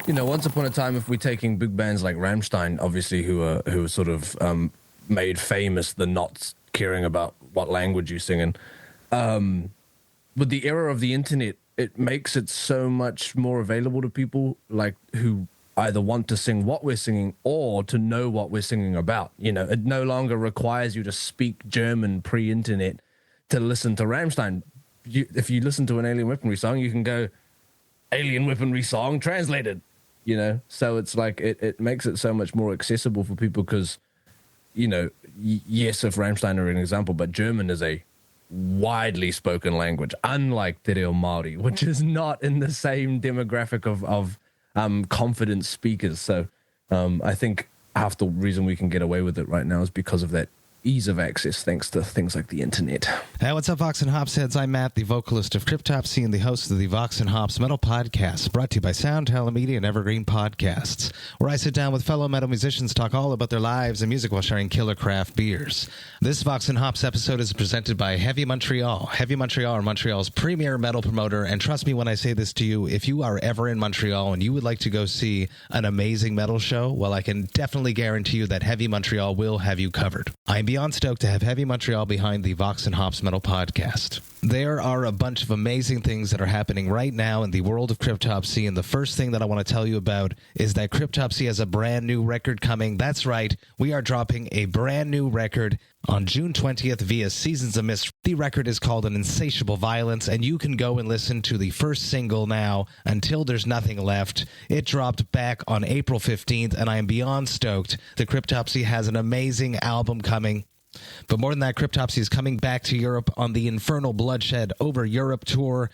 once upon a time, if we're taking big bands like Rammstein, obviously, who are sort of made famous the not caring about what language you sing in, with the era of the internet, it makes it so much more available to people like who either want to sing what we're singing or to know what we're singing about. It no longer requires you to speak German pre-internet to listen to Rammstein. If you listen to an Alien Weaponry song, you can go, Alien Weaponry song translated, So it's like it makes it so much more accessible for people because, yes, if Rammstein are an example, but German is a widely spoken language, unlike Te Reo Māori, which is not in the same demographic of confident speakers. So I think half the reason we can get away with it right now is because of that ease of access thanks to things like the internet. Hey, what's up, Vox and Hops heads? I'm Matt, the vocalist of Cryptopsy and the host of the Vox and Hops Metal Podcast, brought to you by Sound Telemedia and Evergreen Podcasts, where I sit down with fellow metal musicians, talk all about their lives and music while sharing killer craft beers. This Vox and Hops episode is presented by Heavy Montreal. Heavy Montreal are Montreal's premier metal promoter, and trust me when I say this to you, if you are ever in Montreal and you would like to go see an amazing metal show, well, I can definitely guarantee you that Heavy Montreal will have you covered. I'm beyond stoked to have Heavy Montreal behind the Vox and Hops Metal Podcast. There are a bunch of amazing things that are happening right now in the world of Cryptopsy, and the first thing that I want to tell you about is that Cryptopsy has a brand new record coming. That's right, we are dropping a brand new record on June 20th via Seasons of Mist. The record is called An Insatiable Violence, and you can go and listen to the first single now, Until There's Nothing Left. It dropped back on April 15th, and I am beyond stoked. The Cryptopsy has an amazing album coming. But more than that, Cryptopsy is coming back to Europe on the Infernal Bloodshed Over Europe tour.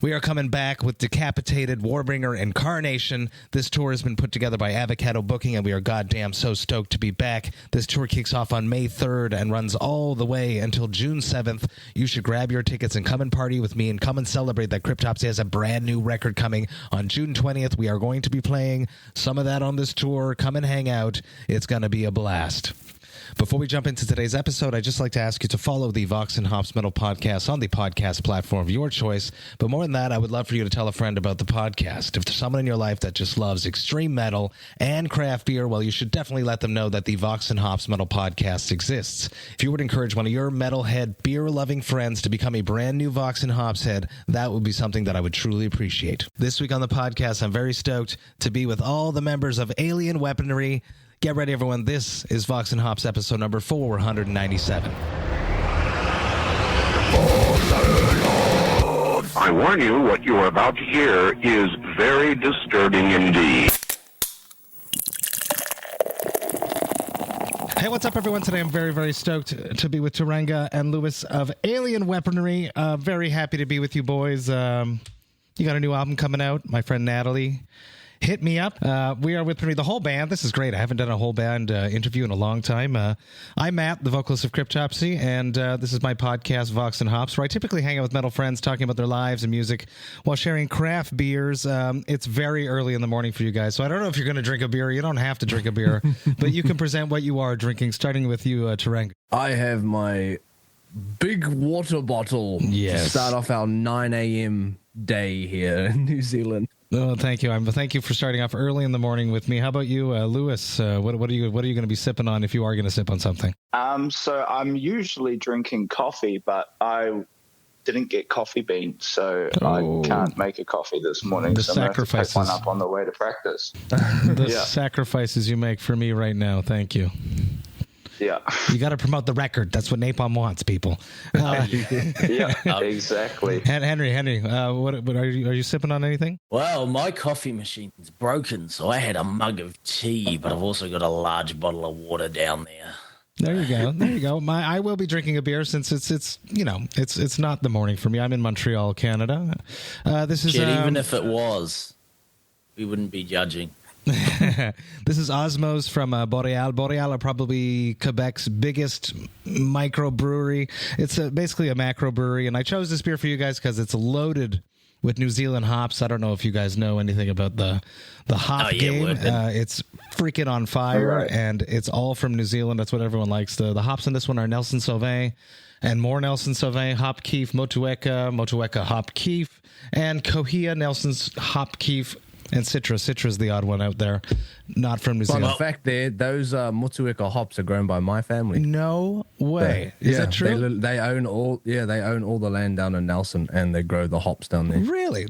We are coming back with Decapitated, Warbringer, and Carnation. This tour has been put together by Avocado Booking, and we are goddamn so stoked to be back. This tour kicks off on May 3rd and runs all the way until June 7th. You should grab your tickets and come and party with me and come and celebrate that Cryptopsy has a brand new record coming on June 20th. We are going to be playing some of that on this tour. Come and hang out. It's going to be a blast. Before we jump into today's episode, I'd just like to ask you to follow the Vox and Hops Metal Podcast on the podcast platform of your choice. But more than that, I would love for you to tell a friend about the podcast. If there's someone in your life that just loves extreme metal and craft beer, well, you should definitely let them know that the Vox and Hops Metal Podcast exists. If you would encourage one of your metalhead, beer-loving friends to become a brand new Vox and Hops head, that would be something that I would truly appreciate. This week on the podcast, I'm very stoked to be with all the members of Alien Weaponry. Get ready, everyone. This is Vox and Hops episode number 497. I warn you, what you are about to hear is very disturbing indeed. Hey, what's up, everyone? Today I'm very, very stoked to be with Tūranga and Lewis of Alien Weaponry. Very happy to be with you boys. You got a new album coming out. My friend Natalie hit me up. We are with the whole band. This is great. I haven't done a whole band interview in a long time. I'm Matt, the vocalist of Cryptopsy, and this is my podcast, Vox and Hops, where I typically hang out with metal friends talking about their lives and music while sharing craft beers. It's very early in the morning for you guys, so I don't know if you're going to drink a beer. You don't have to drink a beer, but you can present what you are drinking, starting with you, Tūranga. I have my big water bottle to start off our 9 a.m. day here in New Zealand. Oh, thank you. Thank you for starting off early in the morning with me. How about you, Lewis? What are you going to be sipping on if you are going to sip on something? So I'm usually drinking coffee, but I didn't get coffee beans, so I can't make a coffee this morning. The so sacrifices. I'm going to pick one up on the way to practice. Sacrifices you make for me right now. Thank you. Yeah. You got to promote the record. That's what NEIPA wants, people. Yeah, exactly. Henry, what are you sipping on anything? Well, my coffee machine's broken, so I had a mug of tea, but I've also got a large bottle of water down there. There you go. I will be drinking a beer since it's not the morning for me. I'm in Montreal, Canada. This is even if it was, we wouldn't be judging. This is Osmose from Boréale. Boréale are probably Quebec's biggest microbrewery. It's basically a macro brewery, and I chose this beer for you guys because it's loaded with New Zealand hops. I don't know if you guys know anything about the hop game. It's freaking on fire, and it's all from New Zealand. That's what everyone likes. The hops in this one are Nelson Sauvin and more Nelson Sauvin, Hop Keef, Motueka Hop Keef, and Kohia Nelson's Hop Keef. And Citra's the odd one out there, not from New Zealand. Fun fact there, those Motueka hops are grown by my family. No way. Is that true? They own all the land down in Nelson, and they grow the hops down there. Really?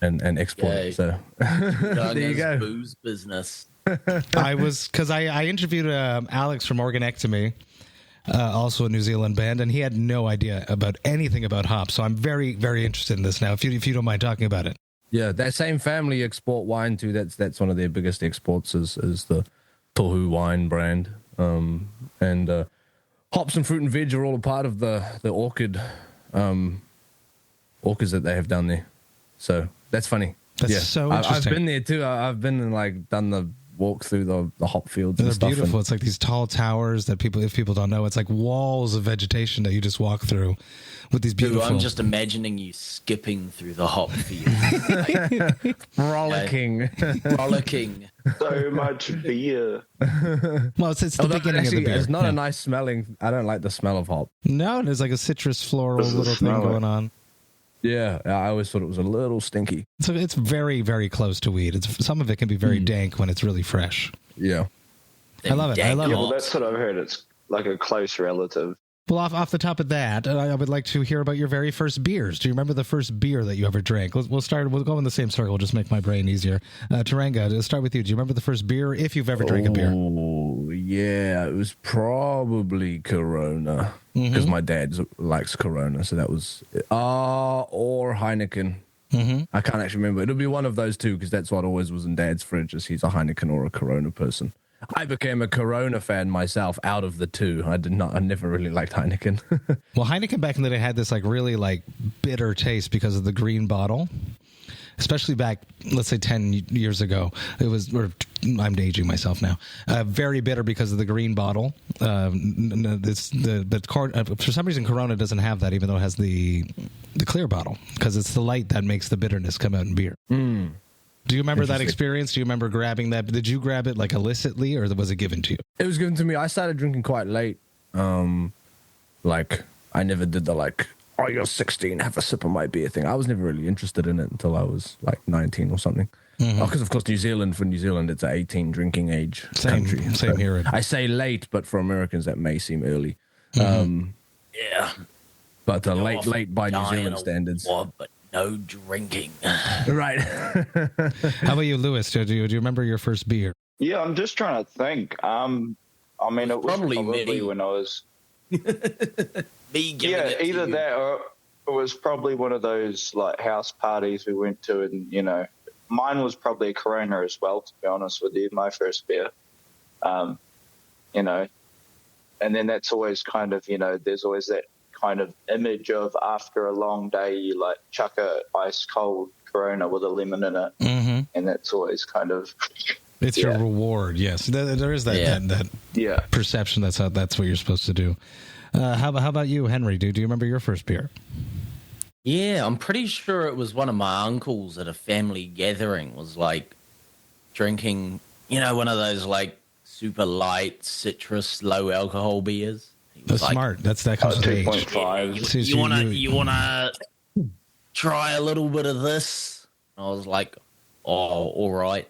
And export it. So there you go. Booze business. I interviewed Alex from Morgan-Edmonds, also a New Zealand band, and he had no idea about anything about hops. So I'm very, very interested in this now. If you don't mind talking about it. Yeah, that same family export wine too. That's one of their biggest exports is the Tohu wine brand. And hops and fruit and veg are all a part of the orchids that they have down there. So that's funny. That's so interesting. I've been there too. I've been and done the walk through the hop fields. They're and stuff. beautiful. It's like these tall towers that if people don't know, it's like walls of vegetation that you just walk through with these beautiful. I'm just imagining you skipping through the hop field. Rollicking. Rollicking. So much beer. Well, it's the beginning of the beer. It's not a nice smelling. I don't like the smell of hop. No, there's like a citrus floral little thing going on. Yeah, I always thought it was a little stinky. So it's very, very close to weed. Some of it can be very dank when it's really fresh. Yeah. I love it. Yeah, well, that's what I've heard. It's like a close relative. Well, off the top of that, I would like to hear about your very first beers. Do you remember the first beer that you ever drank? We'll go in the same circle, just make my brain easier. Tūranga, let's start with you. Do you remember the first beer, if you've ever drank a beer? Oh, yeah. It was probably Corona, because my dad likes Corona, so that was... or Heineken. I can't actually remember. It'll be one of those two, because that's what always was in Dad's fridge, is he's a Heineken or a Corona person. I became a Corona fan myself out of the two. I never really liked Heineken. Well, Heineken back in the day had this really bitter taste because of the green bottle. Especially back, let's say 10 years ago. I'm aging myself now. Very bitter because of the green bottle. For some reason, Corona doesn't have that, even though it has the clear bottle, because it's the light that makes the bitterness come out in beer. Do you remember that experience? Do you remember grabbing that? Did you grab it illicitly, or was it given to you? It was given to me. I started drinking quite late. I never did the you're 16, have a sip of my beer thing. I was never really interested in it until I was 19 or something. Because of course for New Zealand, it's an 18 drinking age country. Same here. I say late, but for Americans that may seem early. Yeah. But late by New Zealand standards. But no drinking. Right. How about you, Lewis? Do you remember your first beer? Yeah, I'm just trying to think. It was probably when I was... either that or it was probably one of those house parties we went to, and mine was probably a Corona as well, to be honest with you, my first beer. And then that's always kind of, there's always that kind of image of after a long day you chuck a ice cold Corona with a lemon in it, and that's always kind of it's your reward. Yes, there is that perception that's what you're supposed to do. How about you, Henry? Do you remember your first beer? Yeah, I'm pretty sure it was one of my uncles at a family gathering was drinking, one of those super light citrus low alcohol beers. That's smart. That comes with age. 2.5. You wanna try a little bit of this? I was like, oh, all right.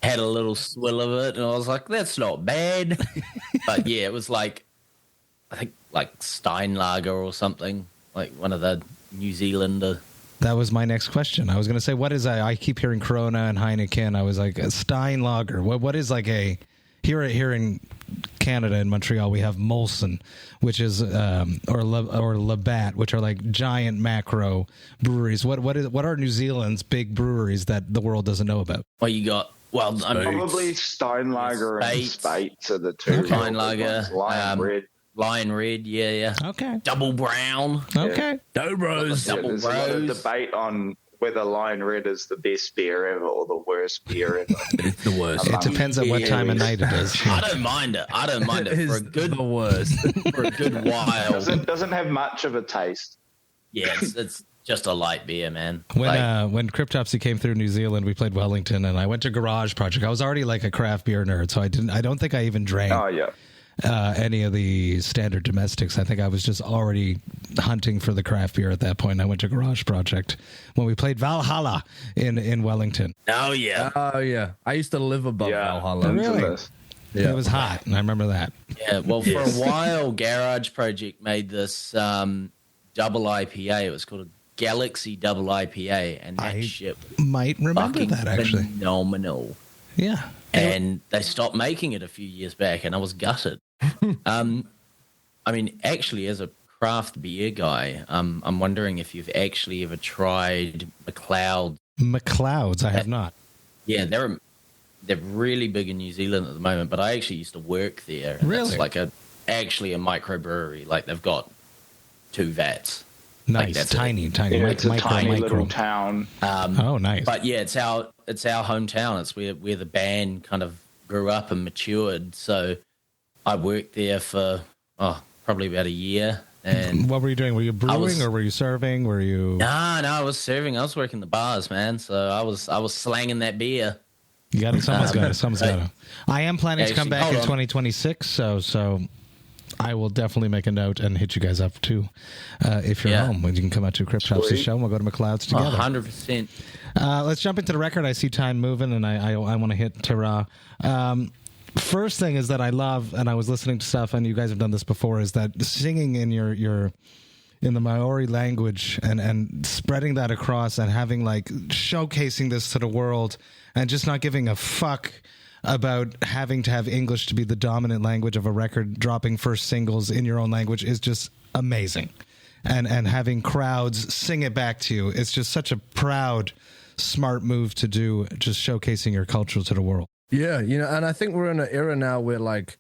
Had a little swill of it, and I was like, that's not bad. But yeah, it was I think Steinlager or something, one of the New Zealander. That was my next question. I was going to say, what is I keep hearing Corona and Heineken. I was like, a Steinlager. What is here in Canada in Montreal, we have Molson, which is or Labatt, which are giant macro breweries. What are New Zealand's big breweries that the world doesn't know about? Well, you got probably Steinlager and Spates are the two. Okay. Steinlager, Lion Red, yeah. Okay. Double Brown. Okay. Dobros. There's a lot of debate on whether Lion Red is the best beer ever or the worst beer ever. It's the worst. It depends on what time of night it is. I don't mind it. For a good the worst. For a good while. Doesn't have much of a taste. Yeah, it's just a light beer, man. When Cryptopsy came through New Zealand, we played Wellington, and I went to Garage Project. I was already a craft beer nerd, so I don't think I even drank. Oh yeah. any of the standard domestics. I think I was just already hunting for the craft beer at that point. I went to Garage Project when we played Valhalla in Wellington. Oh, yeah. Oh, yeah. I used to live above Valhalla. Really? Yeah. It was hot, and I remember that. Yeah, well, for a while, Garage Project made this double IPA. It was called a Galaxy Double IPA, and that shit might remember that, actually. Phenomenal. Yeah. And they stopped making it a few years back, and I was gutted. I mean, actually, as a craft beer guy, I'm wondering if you've actually ever tried McLeod. McLeod's, I have not. Yeah, they're really big in New Zealand at the moment, but I actually used to work there. Really? It's like actually a microbrewery. Like, they've got 2 vats. Nice, like tiny. Yeah, it's a tiny micro. little town. Oh, nice. But yeah, it's our hometown. It's where the band kind of grew up and matured. So I worked there for probably about a year. And what were you doing? Were you brewing or were you serving? Were you? No, I was serving. I was working the bars, man. So I was slanging that beer. You got it. Someone's got it. I am planning to come back in 2026, so I will definitely make a note and hit you guys up too. If you're home, when you can come out to Crypt Hops' show, and we'll go to McLeod's together. 100%. Let's jump into the record. I see time moving, and I want to hit Tūranga. First thing is that I love, and I was listening to stuff, and you guys have done this before, is that singing in your in the Māori language and spreading that across and having like showcasing this to the world and just not giving a fuck about having to have English to be the dominant language of a record, dropping first singles in your own language is just amazing. And having crowds sing it back to you, it's just such a proud, smart move to do, just showcasing your culture to the world. Yeah, and I think we're in an era now where, like,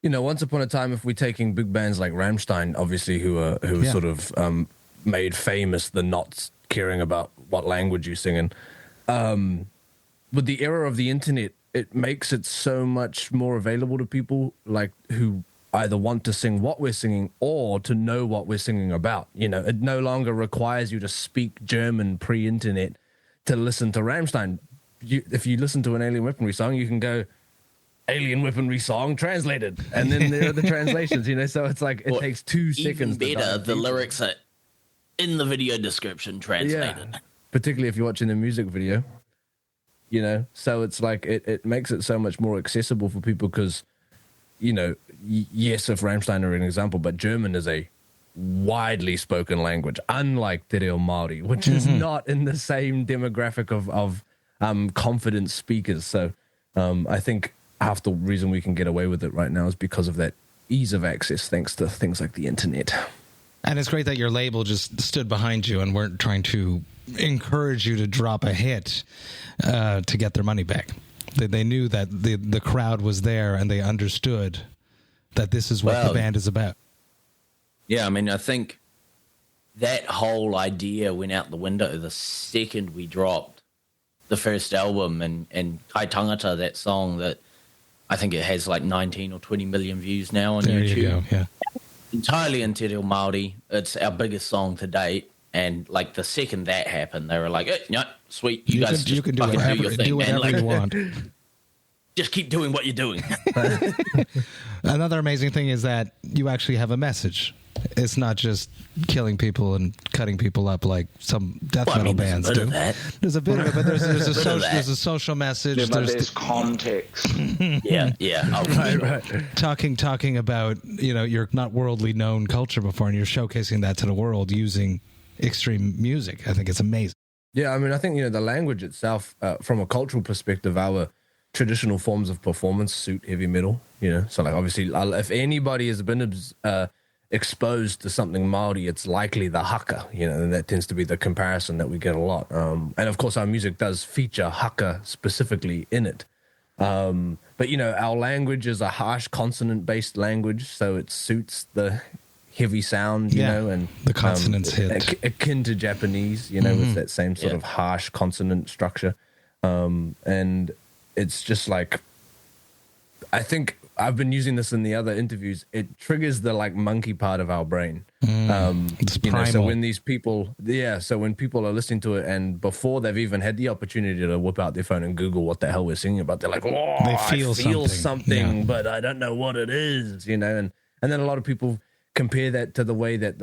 once upon a time, if we're taking big bands like Rammstein, obviously, who sort of made famous the not caring about what language you're singing, with the era of the internet, it makes it so much more available to people like who either want to sing what we're singing or to know what we're singing about. It no longer requires you to speak German pre-internet to listen to Rammstein. If you listen to an Alien Weaponry song, you can go Alien Weaponry song translated, and then there are the translations. So it's like it takes 2 seconds. Even better, the lyrics are in the video description translated. Yeah, particularly if you're watching the music video. So it's like it makes it so much more accessible for people because, yes, if Rammstein are an example, but German is a widely spoken language, unlike Te Reo Māori, which is not in the same demographic of confident speakers. So I think half the reason we can get away with it right now is because of that ease of access, thanks to things like the internet. And it's great that your label just stood behind you and weren't trying to encourage you to drop a hit to get their money back. They knew that the crowd was there and they understood that this is what the band is about. Yeah, I mean, I think that whole idea went out the window the second we dropped the first album, and Kai Tangata, that song that I think it has like 19 or 20 million views now on there YouTube. You go, yeah. Entirely in Te Reo Māori. It's our biggest song to date. And like the second that happened, they were like, no, sweet, you guys can do fucking whatever, do your thing, do whatever man. Like, you want. Just keep doing what you're doing. Another amazing thing is that you actually have a message. It's not just killing people and cutting people up like some death metal bands do. There's a bit of it, but there's a social message. Yeah, but there's context. Yeah. Oh, Right. Talking about, you're not worldly known culture before, and you're showcasing that to the world using extreme music. I think it's amazing. Yeah, I mean, I think, the language itself, from a cultural perspective, our traditional forms of performance suit heavy metal, So, like, obviously, if anybody has been exposed to something Māori, it's likely the haka, and that tends to be the comparison that we get a lot. And, of course, our music does feature haka specifically in it. But, our language is a harsh consonant-based language, so it suits the heavy sound, and the consonants hit. Akin to Japanese, with that same sort of harsh consonant structure. And it's just like, I think I've been using this in the other interviews. It triggers the like monkey part of our brain. It's You know, so primal. when these people, so when people are listening to it and before they've even had the opportunity to whip out their phone and Google what the hell we're singing about, they're like, oh, They I feel feel something. something, Yeah. but I don't know what it is, you know. And then a lot of people compare that to the way that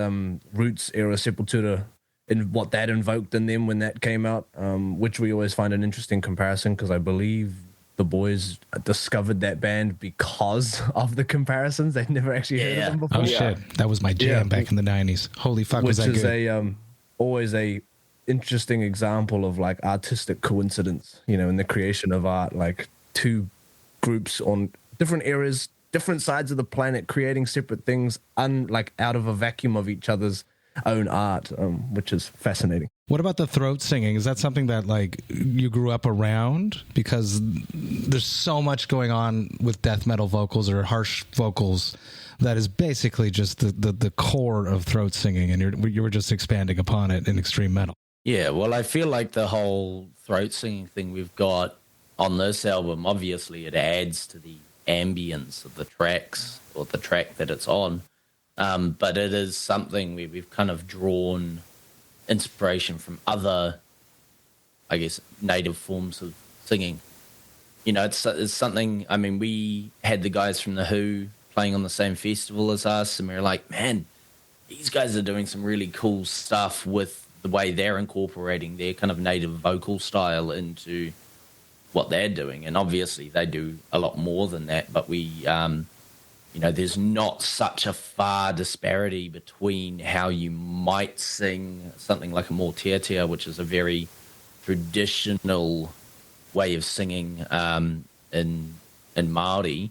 Roots era Sepultura and what that invoked in them when that came out, which we always find an interesting comparison because I believe the boys discovered that band because of the comparisons. They'd never actually heard of them before. Oh shit, that was my jam back in the 90s. Holy fuck, was Which that is good? always a interesting example of like artistic coincidence, you know, in the creation of art, like two groups on different eras, different sides of the planet, creating separate things, like out of a vacuum of each other's own art, which is fascinating. What about the throat singing? Is that something that like you grew up around? Because there's so much going on with death metal vocals or harsh vocals that is basically just the core of throat singing, and you were just expanding upon it in extreme metal. Yeah, well, I feel like the whole throat singing thing we've got on this album, obviously it adds to the ambience of the tracks or the track that it's on. But it is something where we've kind of drawn inspiration from other, I guess, native forms of singing. You know, it's something, I mean, we had the guys from The Who playing on the same festival as us, and we were like, man, these guys are doing some really cool stuff with the way they're incorporating their kind of native vocal style into what they're doing. And obviously they do a lot more than that, but we, you know, there's not such a far disparity between how you might sing something like a Motueka, which is a very traditional way of singing in Māori,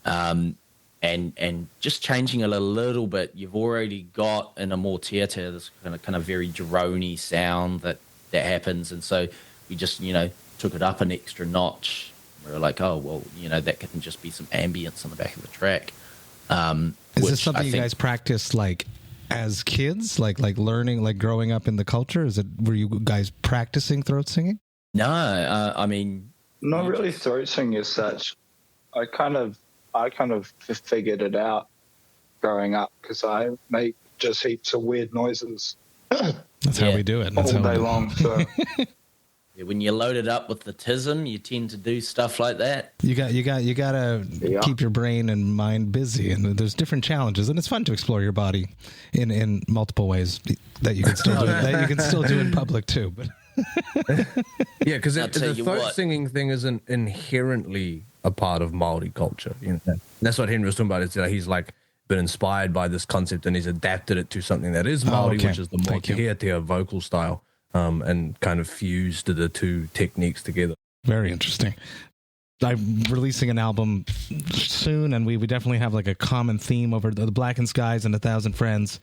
and just changing it a little bit. You've already got in a Motueka this kind of very droney sound that happens, and so we just, you know, took it up an extra notch. We were like, oh, well, you know, that can just be some ambience on the back of the track. Is this something you guys practiced like as kids, like learning, like growing up in the culture? Were you guys practicing throat singing? No, I mean, Not really throat singing as such. I kind of figured it out growing up because I make just heaps of weird noises That's how we do it. That's all how we day do it. long. So when you load it up with the tism, you tend to do stuff like that. You gotta keep your brain and mind busy, and there's different challenges, and it's fun to explore your body in multiple ways that you can still do that you can still do in public too. But Yeah, because I'll tell the you throat what. singing thing isn't inherently a part of Māori culture. You know, and that's what Henry was talking about. Is that he's like been inspired by this concept and he's adapted it to something that is Māori, okay. which is the Thank you. Motueka vocal style, and kind of fused the two techniques together. very interesting. I'm releasing an album soon, and we definitely have like a common theme over the Blackened Skies and 1,000 Friends,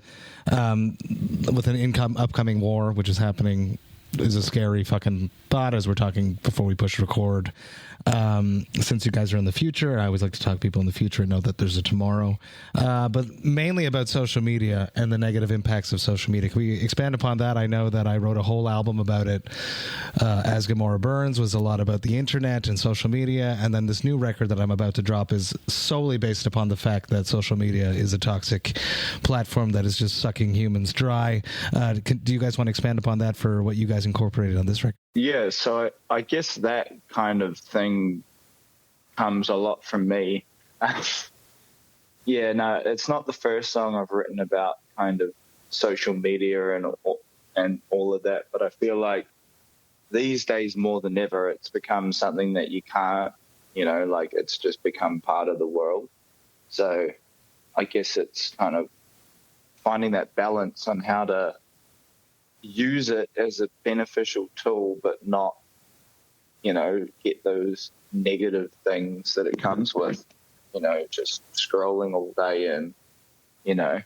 with an upcoming war, which is happening. Is a scary fucking thought as we're talking before we push record. Since you guys are in the future, I always like to talk to people in the future and know that there's a tomorrow. But mainly about social media and the negative impacts of social media. Can we expand upon that? I know that I wrote a whole album about it. As Gomorrah Burns was a lot about the internet and social media. And then this new record that I'm about to drop is solely based upon the fact that social media is a toxic platform that is just sucking humans dry. Do you guys want to expand upon that for what you guys incorporated on this record? yeah, so I guess that kind of thing comes a lot from me. Yeah, no, it's not the first song I've written about kind of social media and all of that, but I feel like these days more than ever, it's become something that you can't, you know, like it's just become part of the world. So I guess it's kind of finding that balance on how to use it as a beneficial tool, but not, you know, get those negative things that it comes with, you know, just scrolling all day and, you know,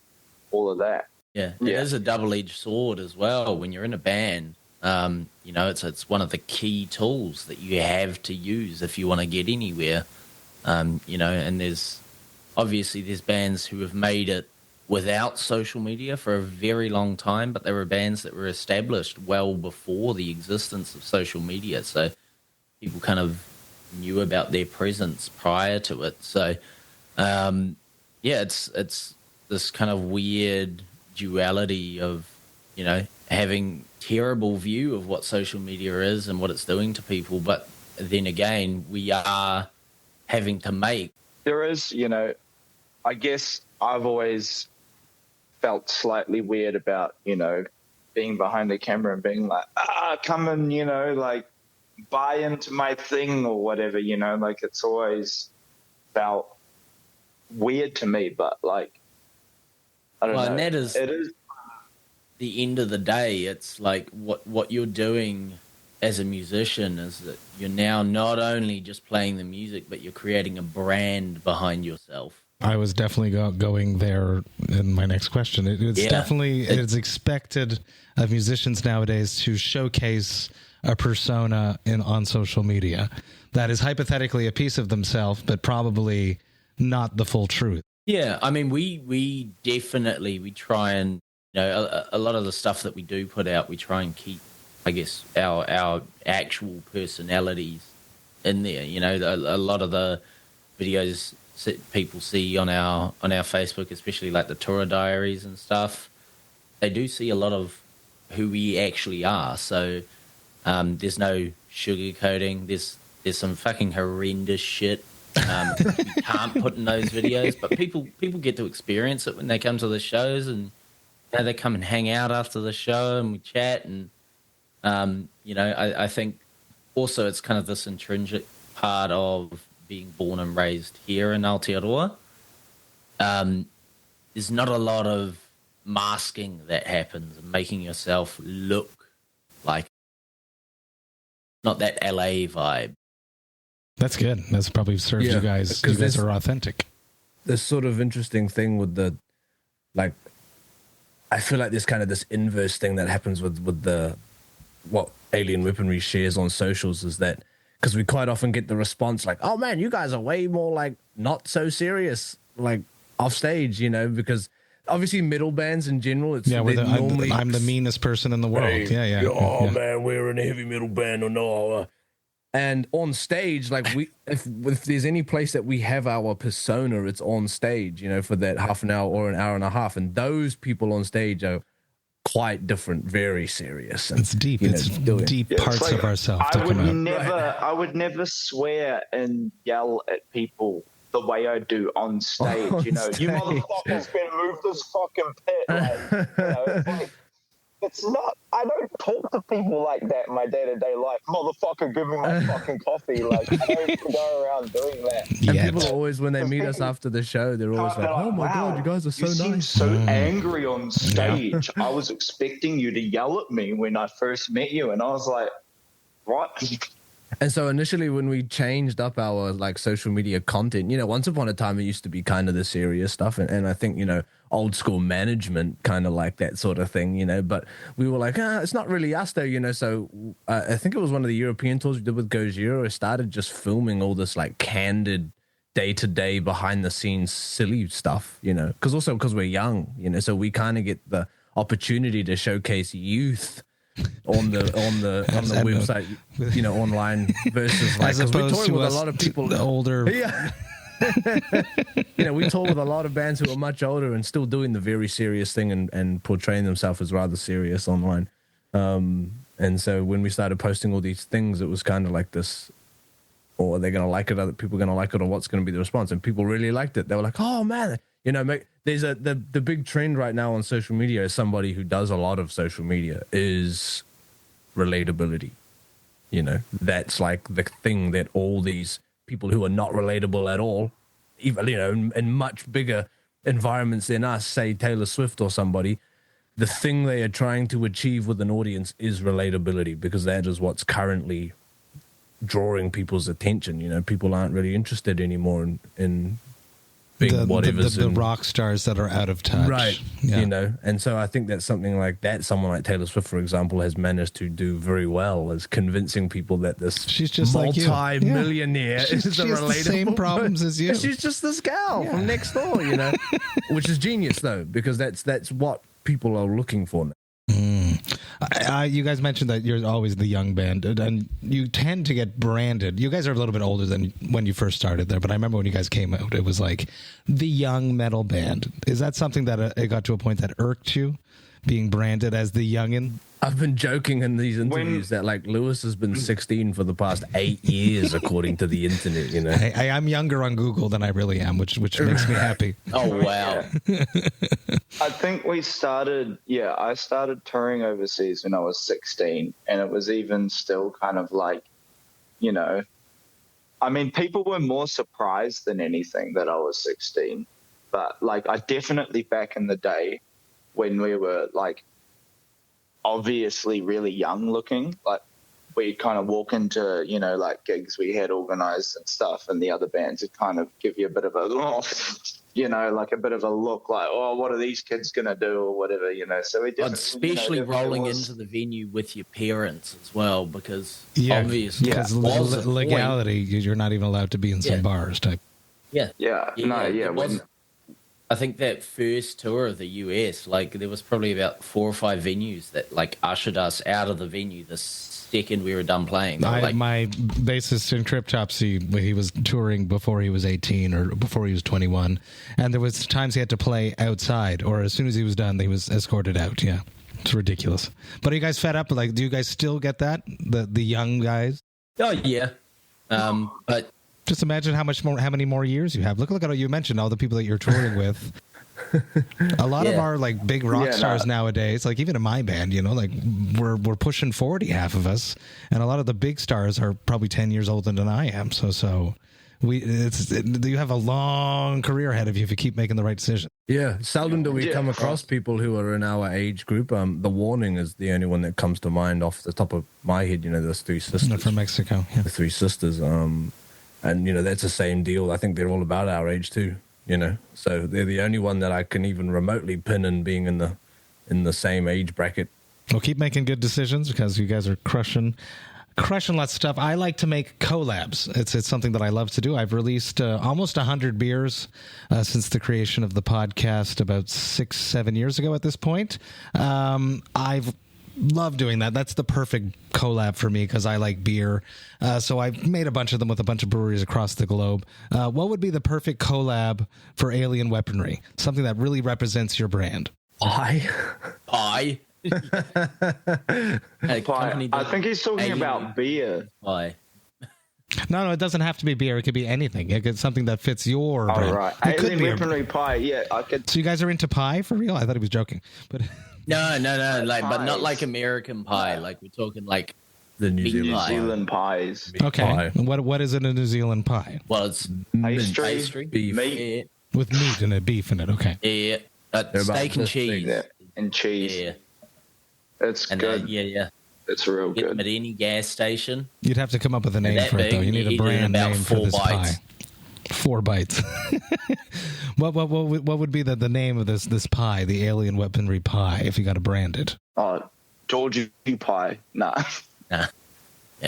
all of that. Yeah, it is a double-edged sword as well. When you're in a band, you know, it's one of the key tools that you have to use if you want to get anywhere. You know, and there's bands who have made it without social media for a very long time, but there were bands that were established well before the existence of social media. So people kind of knew about their presence prior to it. So it's this kind of weird duality of, having terrible view of what social media is and what it's doing to people, but then again, we are having to make. There is, I guess I've always felt slightly weird about, being behind the camera and being like, come and, like buy into my thing or whatever, like it's always felt weird to me, but like, I don't know. And that is, it is the end of the day. It's like what you're doing as a musician is that you're now not only just playing the music, but you're creating a brand behind yourself. I was definitely going there in my next question. It's expected of musicians nowadays to showcase a persona on social media that is hypothetically a piece of themselves, but probably not the full truth. Yeah, I mean, we definitely try and, a lot of the stuff that we do put out, we try and keep, I guess, our actual personalities in there. A lot of the videos people see on our Facebook, especially like the tour diaries and stuff, they do see a lot of who we actually are. So there's no sugarcoating. There's some fucking horrendous shit you can't put in those videos, but people get to experience it when they come to the shows, and they come and hang out after the show and we chat. And I think also it's kind of this intrinsic part of being born and raised here in Aotearoa. There's not a lot of masking that happens and making yourself look like, not that LA vibe. That's good. That's probably served you guys. You guys are authentic. This sort of interesting thing with the, like, I feel like there's kind of this inverse thing that happens with the, what Alien Weaponry shares on socials is that, because we quite often get the response like, oh man, you guys are way more like not so serious, like off stage, because obviously metal bands in general, it's normally I'm the meanest person in the world. Hey, man, we're in a heavy metal band or no. And on stage, like if there's any place that we have our persona, it's on stage, for that half an hour or an hour and a half. And those people on stage are quite different, very serious. And, it's deep. It's deep parts like, of ourselves. I would never swear and yell at people the way I do on stage. You motherfuckers better move this fucking pit. Like, it's like, it's not. I don't talk to people like that in my day-to-day life. Motherfucker, give me my fucking coffee. Like, I don't go around doing that. And people are always, when they meet us after the show, they're always like, oh my God, you guys are so nice. You seem so angry on stage. I was expecting you to yell at me when I first met you. And I was like, what? And so initially when we changed up our like social media content, once upon a time it used to be kind of the serious stuff. And I think, old school management kind of like that sort of thing, but we were like, it's not really us though, so I think it was one of the European tours we did with Gojira. I started just filming all this like candid day-to-day behind the scenes silly stuff, because we're young, so we kind of get the opportunity to showcase youth on the website, online versus like, because we're touring with a lot of people older. Yeah. We tour with a lot of bands who are much older and still doing the very serious thing and portraying themselves as rather serious online. And so when we started posting all these things, it was kind of like this, or are they going to like it? Other people going to like it, or what's going to be the response? And people really liked it. They were like, oh man, there's the big trend right now on social media as somebody who does a lot of social media is relatability. That's like the thing that all these people who are not relatable at all, even, in much bigger environments than us, say Taylor Swift or somebody, the thing they are trying to achieve with an audience is relatability, because that is what's currently drawing people's attention. People aren't really interested anymore in being the rock stars that are out of touch, right? Yeah. And so I think that's something like that. Someone like Taylor Swift, for example, has managed to do very well, is convincing people that this she's just multi-millionaire like is she has the same problems as you. She's just this gal from next door, which is genius though, because that's what people are looking for now. I you guys mentioned that you're always the young band, and you tend to get branded. You guys are a little bit older than when you first started there, but I remember when you guys came out, it was like the young metal band. Is that something that it got to a point that irked you, being branded as the youngin'? I've been joking in these interviews that like Lewis has been 16 for the past 8 years, according to the internet. You know, I'm younger on Google than I really am, which makes me happy. Oh wow! I think I started touring overseas when I was 16, and it was even still kind of like, you know, I mean, people were more surprised than anything that I was 16, but like I definitely back in the day when we were like obviously really young looking, like we'd kind of walk into, you know, like gigs we had organized and stuff, and the other bands would kind of give you a bit of a, you know, like a bit of a look like, oh, what are these kids going to do or whatever, you know. So we definitely, especially rolling into the venue with your parents as well, because obviously because legality, you're not even allowed to be in some bars type. I think that first tour of the US, like there was probably about 4 or 5 venues that like ushered us out of the venue the second we were done playing. My bassist in Cryptopsy, he was touring before he was 18 or before he was 21, and there was times he had to play outside, or as soon as he was done, he was escorted out. Yeah, it's ridiculous. But are you guys fed up? Like, do you guys still get that? The young guys? Oh yeah, but. Just imagine how many more years you have. Look at what you mentioned, all the people that you're touring with. A lot of our like big rock stars nowadays, like even in my band, you know, like we're pushing 40, half of us, and a lot of the big stars are probably 10 years older than I am. So you have a long career ahead of you if you keep making the right decision. Yeah, seldom do we come across people who are in our age group. The Warning is the only one that comes to mind off the top of my head. You know, those 3 sisters from Mexico. Yeah. The 3 sisters. And, you know, that's the same deal. I think they're all about our age too, you know. So they're the only one that I can even remotely pin in being in the same age bracket. Well, keep making good decisions because you guys are crushing lots of stuff. I like to make collabs. It's something that I love to do. I've released almost 100 beers since the creation of the podcast about 6-7 years ago at this point. I've love doing that. That's the perfect collab for me because I like beer. So I've made a bunch of them with a bunch of breweries across the globe. What would be the perfect collab for Alien Weaponry? Something that really represents your brand. Pie. I think he's talking about beer. Pie. No, it doesn't have to be beer. It could be anything. It could something that fits your brand. Right. Alien Weaponry pie. Yeah, I could. So you guys are into pie for real? I thought he was joking, but. No, like, but not like American pie. Like we're talking like the New Zealand pies. Okay, pie. What is in a New Zealand pie? Well, it's pastry, beef, meat with meat and beef in it. Okay, yeah, steak and cheese. And cheese. Yeah, it's good. It's real Get good. them at any gas station. You'd have to come up with a name for it though. You need a brand name for this pie. 4 bites. What would be the name of this pie, the Alien Weaponry pie, if you got to brand it? Georgie pie. Nah.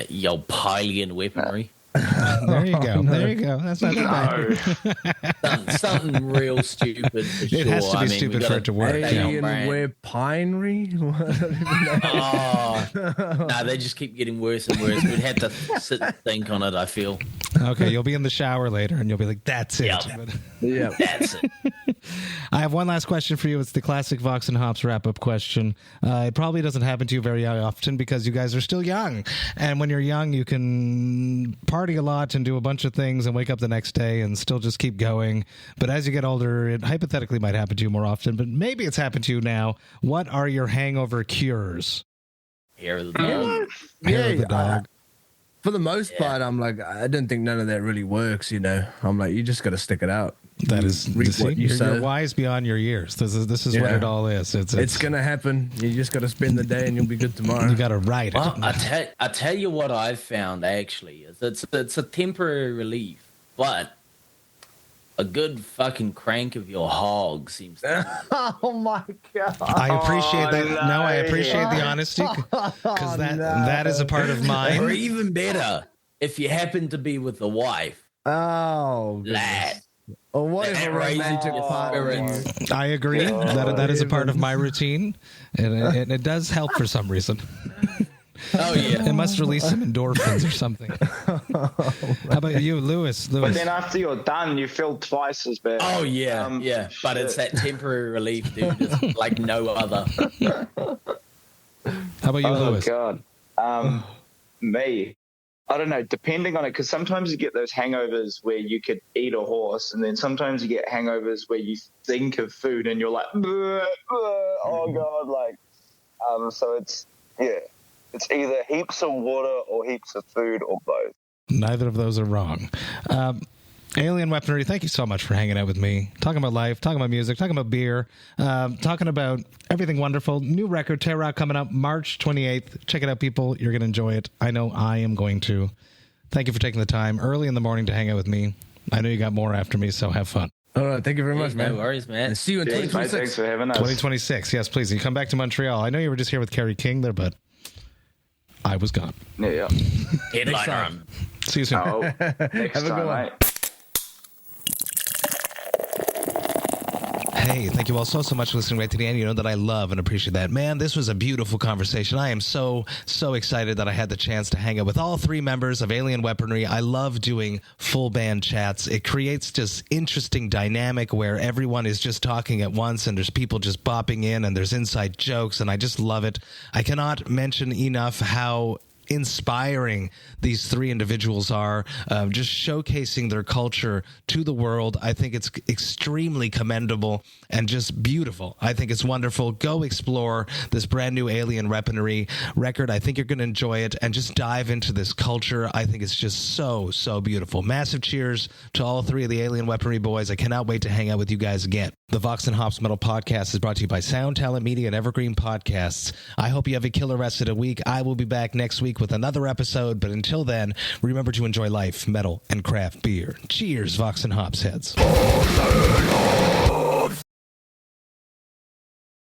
Yo, Alien Weaponry. There you go. There you go. That's not that bad. Something real stupid for sure. It has to be stupid for it to work. Alien Weaponry? Nah, they just keep getting worse and worse. We'd have to sit and think on it, I feel. Okay, you'll be in the shower later and you'll be like, that's it. Yeah, that's it. I have one last question for you. It's the classic Vox and Hops wrap-up question. It probably doesn't happen to you very often because you guys are still young. And when you're young, you can party a lot and do a bunch of things and wake up the next day and still just keep going. But as you get older, it hypothetically might happen to you more often, but maybe it's happened to you now. What are your hangover cures? Hair of the dog. Hair of the dog. For the most part, I'm like, I don't think none of that really works, you know. I'm like, you just got to stick it out. That is, you're wise beyond your years. This is what it all is. It's going to happen. You just got to spend the day and you'll be good tomorrow. You got to write it. Well, I tell you what I've found, actually. Is it's a temporary relief, but a good fucking crank of your hog seems to Oh, my God. I appreciate that. No, I appreciate the honesty because that is a part of mine. Or even better, if you happen to be with the wife. Oh, that Or what if a romantic partner? I agree. That is a part of my routine, and it does help for some reason. Oh, yeah. It must release some endorphins or something. How about you, Lewis? But then after you're done, you feel twice as bad. Oh, yeah, yeah. But it's that temporary relief, dude. It's like no other. How about you, Lewis? Oh, God. Me. I don't know, depending on it, because sometimes you get those hangovers where you could eat a horse, and then sometimes you get hangovers where you think of food and you're like, oh, God, like, so it's either heaps of water or heaps of food or both. Neither of those are wrong. Alien Weaponry, thank you so much for hanging out with me. Talking about life, talking about music, talking about beer, talking about everything wonderful. New record, Terra, coming up March 28th. Check it out, people. You're going to enjoy it. I know I am going to. Thank you for taking the time early in the morning to hang out with me. I know you got more after me, so have fun. All right, thank you very much, man. No worries, man. And see you in 2026. Thanks for having us. 2026, yes, please. You come back to Montreal. I know you were just here with Kerry King there, but I was gone. Yeah. Headliner. See you soon. Oh, next Have a good time, one. mate. Hey, thank you all so much for listening right to the end. You know that I love and appreciate that. Man, this was a beautiful conversation. I am so excited that I had the chance to hang out with all three members of Alien Weaponry. I love doing full band chats. It creates just interesting dynamic where everyone is just talking at once and there's people just bopping in and there's inside jokes, and I just love it. I cannot mention enough how inspiring these three individuals are, just showcasing their culture to the world. I think it's extremely commendable and just beautiful. I think it's wonderful. Go explore this brand new Alien Weaponry record. I think you're going to enjoy it and just dive into this culture. I think it's just so beautiful. Massive cheers to all three of the Alien Weaponry boys. I cannot wait to hang out with you guys again. The Vox&Hops Metal Podcast is brought to you by Sound Talent Media and Evergreen Podcasts. I hope you have a killer rest of the week. I will be back next week with another episode, but until then, remember to enjoy life, metal, and craft beer. Cheers, Vox&Hops heads.